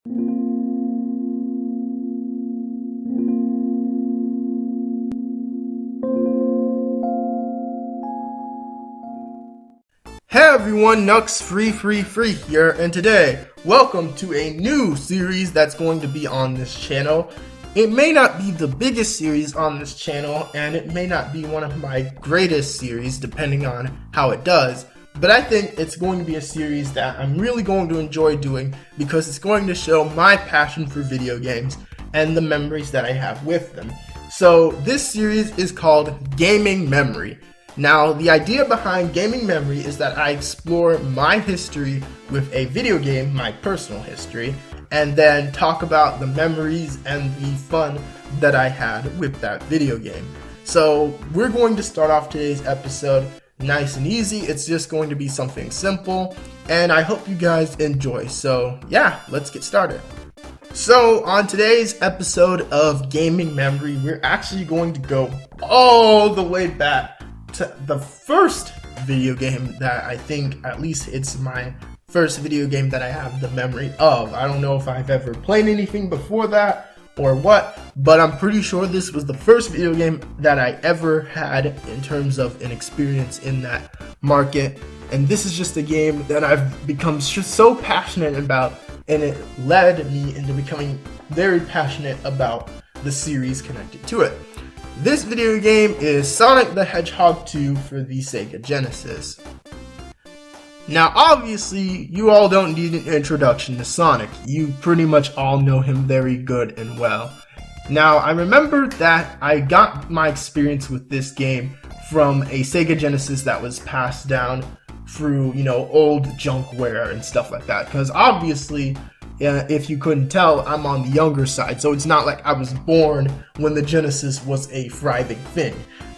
Hey everyone, Nux Free here, and today, welcome to a new series that's going to be on this channel. It may not be the biggest series on this channel, and it may not be one of my greatest series, depending on how it does, but I think it's going to be a series that I'm really going to enjoy doing because it's going to show my passion for video games and the memories that I have with them. So this series is called Gaming Memory. Now, the idea behind Gaming Memory is that I explore my history with a video game, my personal history, and then talk about the memories and the fun that I had with that video game. So, we're going to start off today's episode nice and easy. It's just going to be something simple, and I hope you guys enjoy. So, yeah, let's get started. So, on today's episode of Gaming Memory, we're actually going to go all the way back to the first video game that I think, at least it's my first video game that I have the memory of. I don't know if I've ever played anything before that or what, but I'm pretty sure this was the first video game that I ever had in terms of an experience in that market. And this is just a game that I've become just so passionate about, and it led me into becoming very passionate about the series connected to it. This video game is Sonic the Hedgehog 2 for the Sega Genesis. Now, obviously, you all don't need an introduction to Sonic. You pretty much all know him very good and well. Now, I remember that I got my experience with this game from a Sega Genesis that was passed down through, old junkware and stuff like that. Because obviously, if you couldn't tell, I'm on the younger side, so it's not like I was born when the Genesis was a thriving thing.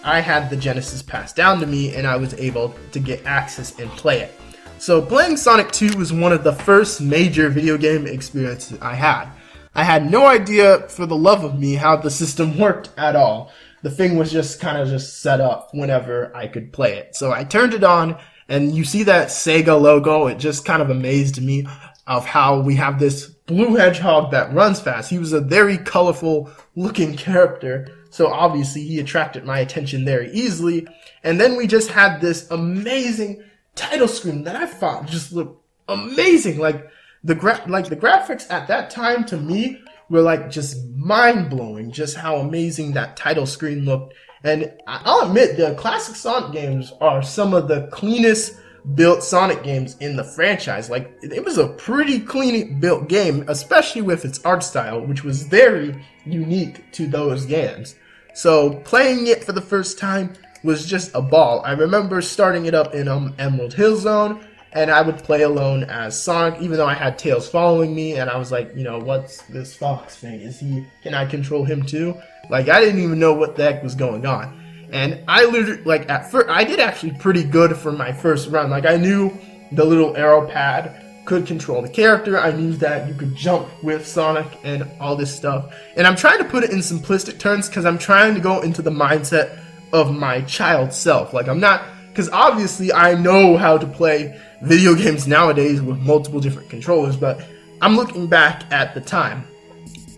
I had the Genesis passed down to me, and I was able to get access and play it. So playing Sonic 2 was one of the first major video game experiences I had. I had no idea, for the love of me, how the system worked at all. The thing was just kind of set up whenever I could play it. So I turned it on, and you see that Sega logo. It just kind of amazed me of how we have this blue hedgehog that runs fast. He was a very colorful looking character, so obviously he attracted my attention very easily. And then we just had this amazing title screen that I thought just looked amazing. Like the graphics at that time to me were just mind-blowing, just how amazing that title screen looked. And I'll admit, the classic Sonic games are some of the cleanest built Sonic games in the franchise. It was a pretty clean built game, especially with its art style, which was very unique to those games. So playing it for the first time was just a ball. I remember starting it up in Emerald Hill Zone, and I would play alone as Sonic, even though I had Tails following me, and I was like, what's this Fox thing? Can I control him too? I didn't even know what the heck was going on. And I literally, at first, I did actually pretty good for my first run. I knew the little arrow pad could control the character. I knew that you could jump with Sonic and all this stuff. And I'm trying to put it in simplistic terms because I'm trying to go into the mindset of my child self. Because obviously I know how to play video games nowadays with multiple different controllers, but I'm looking back at the time.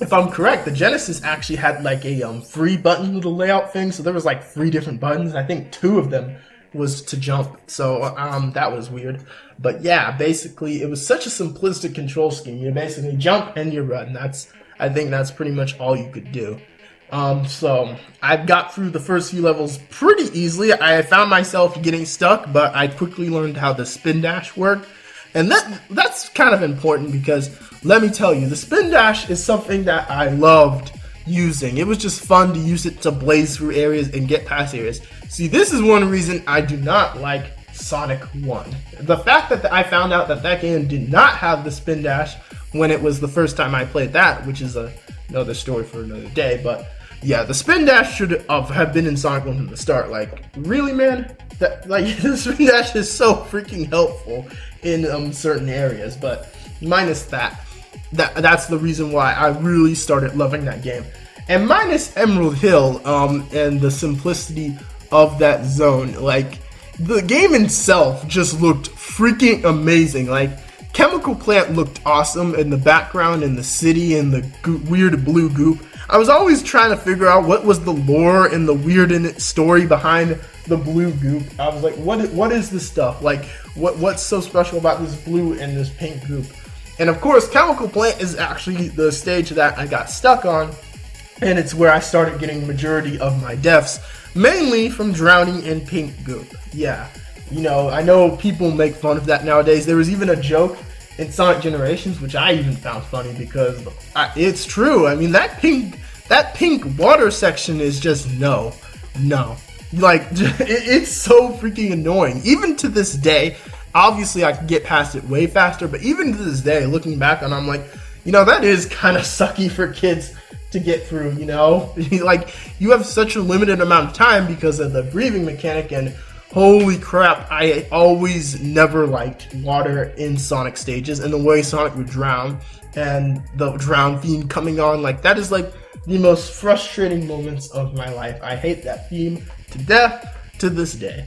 If I'm correct, the Genesis actually had a 3-button little layout thing, so there was 3 different buttons. I think 2 of them was to jump, so that was weird. But yeah, basically it was such a simplistic control scheme. You basically jump and you run. I think that's pretty much all you could do. So I got through the first few levels pretty easily. I found myself getting stuck, but I quickly learned how the spin dash worked. And that's kind of important because, let me tell you, the spin dash is something that I loved using. It was just fun to use it to blaze through areas and get past areas. See, this is one reason I do not like Sonic 1. The fact that I found out that game did not have the spin dash when it was the first time I played that, which is another story for another day, but yeah, the spin dash should have been in Sonic 1 from the start. Really, man? The spin dash is so freaking helpful in certain areas, but minus that's the reason why I really started loving that game. And minus Emerald Hill, and the simplicity of that zone, the game itself just looked freaking amazing. Chemical Plant looked awesome in the background, in the city, and the weird blue goop. I was always trying to figure out what was the lore and the weird story behind the blue goop. I was like, what is this stuff? Like, what's so special about this blue and this pink goop? And of course, Chemical Plant is actually the stage that I got stuck on, and it's where I started getting the majority of my deaths, mainly from drowning in pink goop. Yeah, you know, I know people make fun of that nowadays. There was even a joke in Sonic Generations, which I even found funny because it's true. I mean, that pink water section is just no. Like, it's so freaking annoying. Even to this day, obviously I could get past it way faster, but even to this day, looking back on it, I'm like, you know, that is kind of sucky for kids to get through, you know? Like, you have such a limited amount of time because of the breathing mechanic, and holy crap, I always never liked water in Sonic stages and the way Sonic would drown and the drown theme coming on. Like, that is like the most frustrating moments of my life. I hate that theme to death to this day.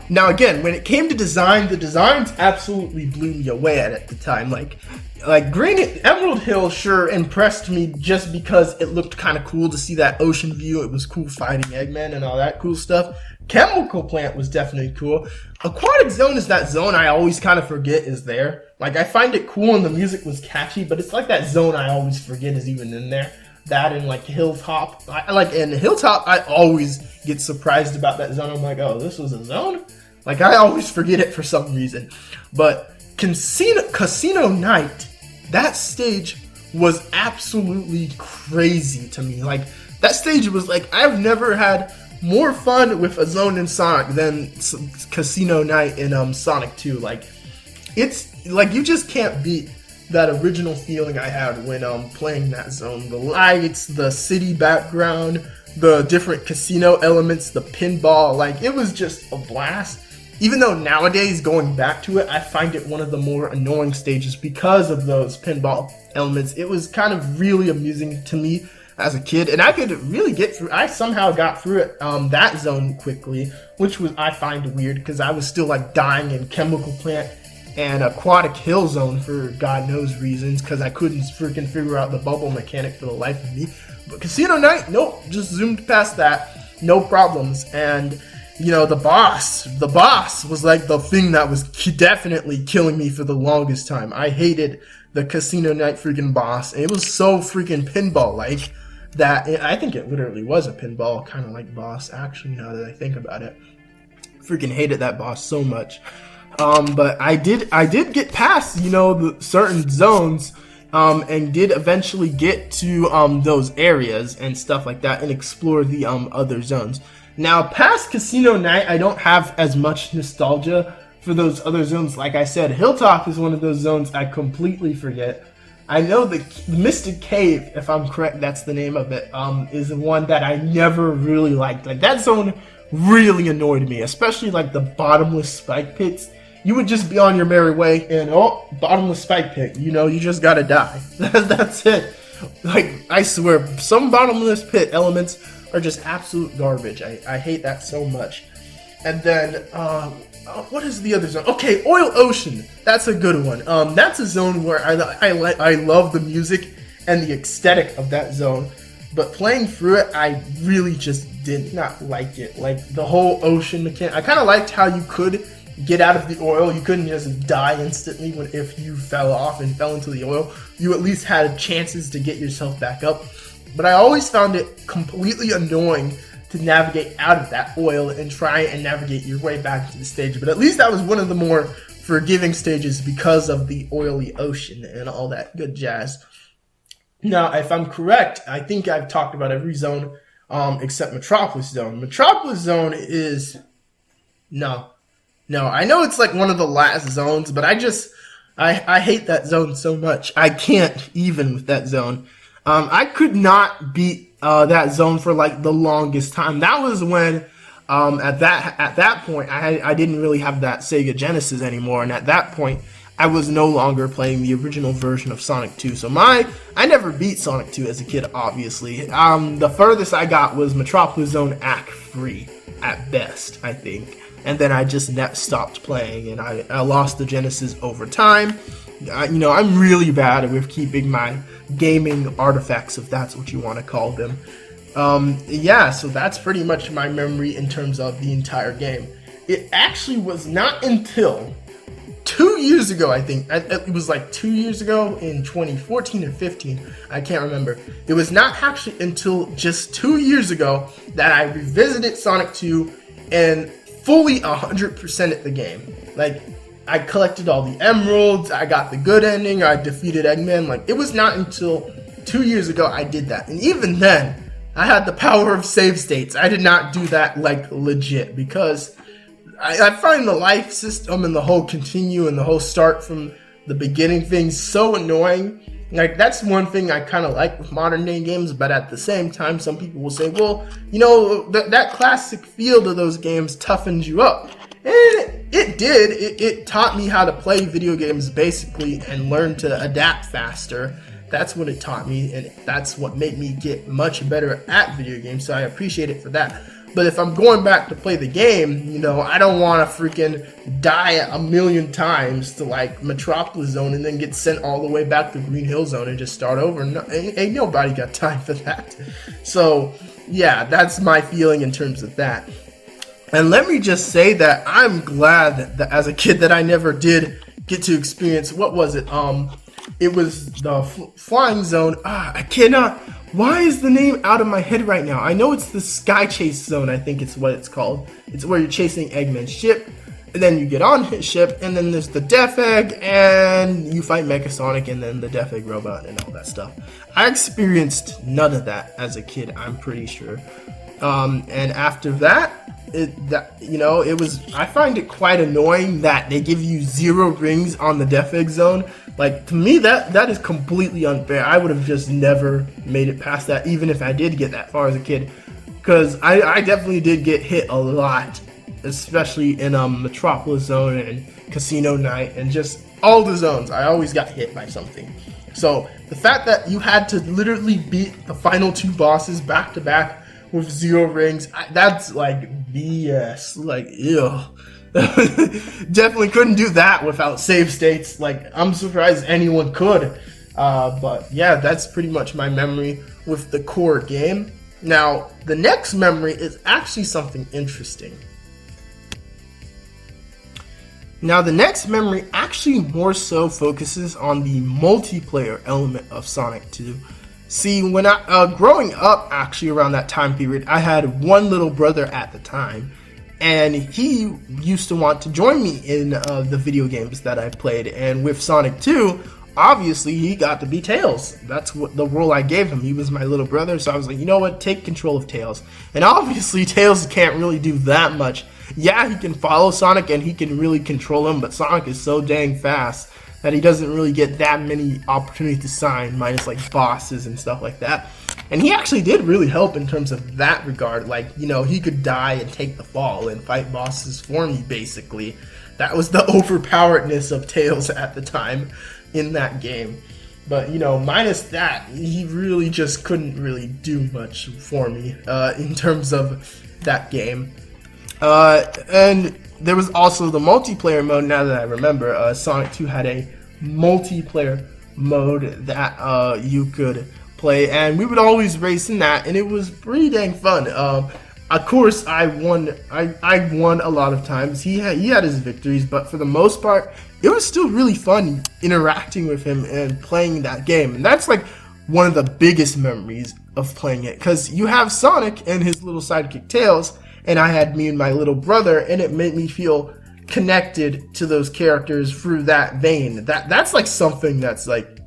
Now again, when it came to design, the designs absolutely blew me away at the time. Like Emerald Hill sure impressed me just because it looked kind of cool to see that ocean view. It was cool fighting Eggman and all that cool stuff. Chemical Plant was definitely cool. Aquatic Zone is that zone I always kind of forget is there. Like, I find it cool and the music was catchy, but it's like that zone I always forget is even in there. That and like Hilltop. In Hilltop, I always get surprised about that zone. I'm like, oh, this was a zone? Like, I always forget it for some reason. But Casino Night, that stage was absolutely crazy to me. Like, that stage was like, I've never had more fun with a zone in Sonic than Casino Night in Sonic 2. Like, it's like, you just can't beat that original feeling I had when playing that zone. The lights, the city background, the different casino elements, the pinball, like, it was just a blast. Even though nowadays, going back to it, I find it one of the more annoying stages because of those pinball elements. It was kind of really amusing to me as a kid, and I could really get through. I somehow got through it, that zone quickly, which was, I find weird, because I was still like dying in Chemical Plant and Aquatic Hill Zone for God knows reasons, because I couldn't freaking figure out the bubble mechanic for the life of me. But Casino Night, nope, just zoomed past that, no problems. And you know, the boss was like the thing that was definitely killing me for the longest time. I hated the Casino Night freaking boss. It was so freaking pinball-like that I think it literally was a pinball kind of like boss, actually, now that I think about it. Freaking hated that boss so much. But I did get past, you know, the certain zones, and did eventually get to those areas and stuff like that and explore the other zones. Now, past Casino Night, I don't have as much nostalgia for those other zones. Like I said, Hilltop is one of those zones I completely forget. I know the Mystic Cave, if I'm correct, that's the name of it, is the one that I never really liked. Like, that zone really annoyed me, especially like the bottomless spike pits. You would just be on your merry way and, oh, bottomless spike pit, you know, you just gotta die. That's it. Like, I swear, some bottomless pit elements are just absolute garbage. I hate that so much. And then, what is the other zone? Okay, Oil Ocean. That's a good one. That's a zone where I love the music and the aesthetic of that zone. But playing through it, I really just did not like it. Like, the whole ocean mechanic. I kind of liked how you could get out of the oil. You couldn't just die instantly if you fell off and fell into the oil. You at least had chances to get yourself back up. But I always found it completely annoying to navigate out of that oil and try and navigate your way back to the stage. But at least that was one of the more forgiving stages because of the oily ocean and all that good jazz. Now, if I'm correct, I think I've talked about every zone except Metropolis Zone. Metropolis Zone is... No, I know it's like one of the last zones, but I hate that zone so much. I can't even with that zone. I could not beat that zone for like the longest time. That was when at that point I didn't really have that Sega Genesis anymore, and at that point I was no longer playing the original version of Sonic 2. So I never beat Sonic 2 as a kid, obviously. The furthest I got was Metropolis Zone Act 3 at best, I think. and then I just stopped playing, and I lost the Genesis over time. I'm really bad with keeping my gaming artifacts, if that's what you want to call them. Yeah, so that's pretty much my memory in terms of the entire game. It actually was not until 2 years ago, I think. It was like 2 years ago in 2014 or 15. I can't remember. It was not actually until just 2 years ago that I revisited Sonic 2 and fully 100%ed the game. Like, I collected all the emeralds, I got the good ending, I defeated Eggman. Like, it was not until 2 years ago I did that. And even then, I had the power of save states. I did not do that, like, legit, because I find the life system and the whole continue and the whole start from the beginning thing so annoying. Like, that's one thing I kind of like with modern day games, but at the same time, some people will say, well, that classic feel to those games toughens you up. And it did. It taught me how to play video games basically and learn to adapt faster. That's what it taught me, and that's what made me get much better at video games, so I appreciate it for that. But if I'm going back to play the game, I don't want to freaking die a million times to, like, Metropolis Zone and then get sent all the way back to Green Hill Zone and just start over. No, ain't nobody got time for that. So, yeah, that's my feeling in terms of that. And let me just say that I'm glad that as a kid that I never did get to experience, what was it? It was the Flying Zone. I cannot... Why is the name out of my head right now? I know it's the Sky Chase Zone, I think it's what it's called. It's where you're chasing Eggman's ship, and then you get on his ship, and then there's the Death Egg, and you fight Mecha Sonic, and then the Death Egg robot, and all that stuff. I experienced none of that as a kid, I'm pretty sure. And after that, I find it quite annoying that they give you 0 rings on the Death Egg Zone. Like, to me, that is completely unfair. I would have just never made it past that, even if I did get that far as a kid. Because I definitely did get hit a lot, especially in Metropolis Zone and Casino Night and just all the zones. I always got hit by something. So, the fact that you had to literally beat the final 2 bosses back to back with 0 rings, that's like BS. Like, ew. Definitely couldn't do that without save states. Like, I'm surprised anyone could. But yeah, that's pretty much my memory with the core game. Now, the next memory is actually something interesting. Now, the next memory actually more so focuses on the multiplayer element of Sonic 2. See, when growing up, actually around that time period, I had one little brother at the time. And he used to want to join me in the video games that I played. And with Sonic 2, obviously he got to be Tails. That's what the role I gave him. He was my little brother, so I was like, you know what, take control of Tails. And obviously Tails can't really do that much. Yeah, he can follow Sonic and he can really control him, but Sonic is so dang fast that he doesn't really get that many opportunities to shine, minus like bosses and stuff like that. And he actually did really help in terms of that regard. Like, he could die and take the fall and fight bosses for me, basically. That was the overpoweredness of Tails at the time in that game. But, minus that, he really just couldn't really do much for me in terms of that game. And there was also the multiplayer mode, now that I remember. Sonic 2 had a multiplayer mode that you could play, and we would always race in that, and it was pretty dang fun. Of course, I won a lot of times. He had his victories, but for the most part, it was still really fun interacting with him and playing that game. And that's like one of the biggest memories of playing it, because you have Sonic and his little sidekick Tails, and I had me and my little brother, and it made me feel connected to those characters through that vein. That's like something that's like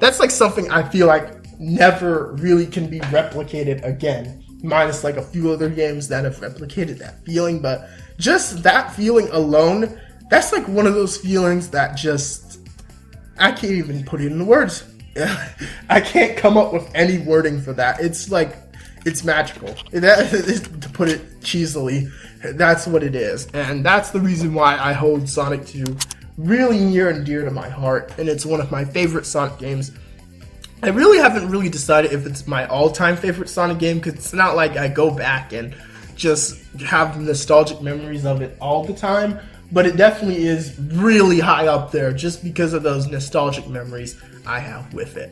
that's like something I feel like never really can be replicated again, minus like a few other games that have replicated that feeling. But just that feeling alone, that's like one of those feelings that just, I can't even put it into words. I can't come up with any wording for that. It's like, it's magical. To put it cheesily, that's what it is. And that's the reason why I hold Sonic 2 really near and dear to my heart. And it's one of my favorite Sonic games. I really haven't really decided if it's my all-time favorite Sonic game, because it's not like I go back and just have nostalgic memories of it all the time, but it definitely is really high up there just because of those nostalgic memories I have with it.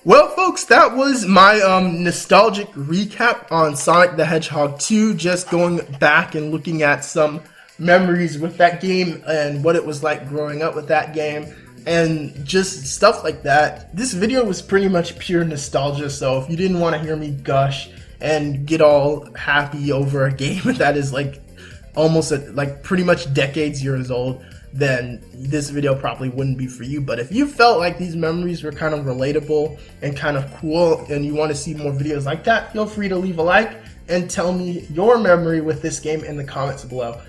Well, folks, that was my nostalgic recap on Sonic the Hedgehog 2, just going back and looking at some memories with that game and what it was like growing up with that game and just stuff like that. This video was pretty much pure nostalgia, so if you didn't want to hear me gush and get all happy over a game that is like almost like pretty much decades years old, then this video probably wouldn't be for you. But if you felt like these memories were kind of relatable and kind of cool and you want to see more videos like that, feel free to leave a like and tell me your memory with this game in the comments below.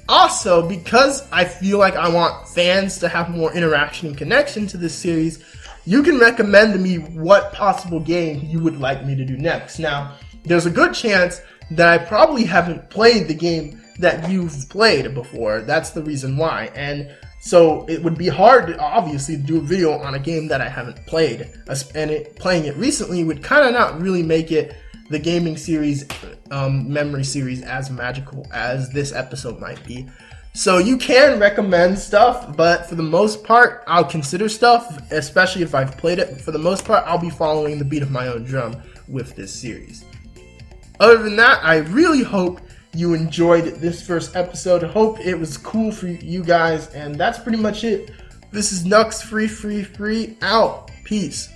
Also, because I feel like I want fans to have more interaction and connection to this series, you can recommend to me what possible game you would like me to do next. Now, there's a good chance that I probably haven't played the game that you've played before. That's the reason why. And so it would be hard to obviously do a video on a game that I haven't played, and playing it recently would kind of not really make it the gaming series memory series as magical as this episode might be. So you can recommend stuff, but for the most part I'll consider stuff, especially if I've played it. For the most part I'll be following the beat of my own drum with this series. Other than that, I really hope you enjoyed this first episode. Hope it was cool for you guys, and that's pretty much it. This is Nux Free out. Peace.